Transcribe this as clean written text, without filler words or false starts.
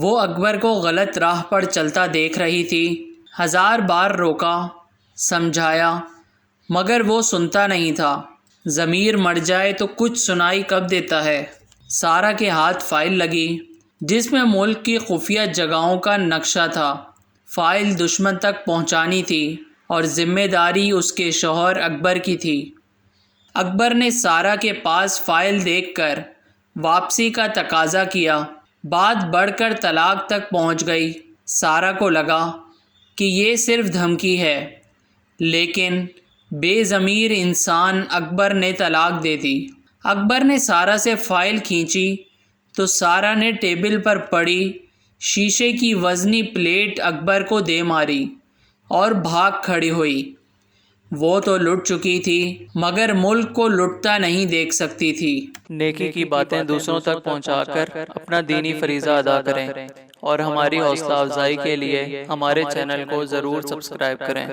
وہ اکبر کو غلط راہ پر چلتا دیکھ رہی تھی۔ 1000 بار روکا، سمجھایا، مگر وہ سنتا نہیں تھا۔ ضمیر مر جائے تو کچھ سنائی کب دیتا ہے۔ سارا کے ہاتھ فائل لگی جس میں ملک کی خفیہ جگہوں کا نقشہ تھا۔ فائل دشمن تک پہنچانی تھی اور ذمہ داری اس کے شوہر اکبر کی تھی۔ اکبر نے سارا کے پاس فائل دیکھ کر واپسی کا تقاضا کیا۔ بات بڑھ کر طلاق تک پہنچ گئی۔ سارا کو لگا کہ یہ صرف دھمکی ہے، لیکن بے ضمیر انسان اکبر نے طلاق دے دی۔ اکبر نے سارا سے فائل کھینچی تو سارا نے ٹیبل پر پڑی شیشے کی وزنی پلیٹ اکبر کو دے ماری اور بھاگ کھڑی ہوئی۔ وہ تو لٹ چکی تھی مگر ملک کو لٹتا نہیں دیکھ سکتی تھی۔ نیکی کی باتیں دوسروں تک پہنچا کر اپنا دینی فریضہ ادا کریں اور ہماری حوصلہ افزائی کے لیے ہمارے چینل کو ضرور سبسکرائب کریں۔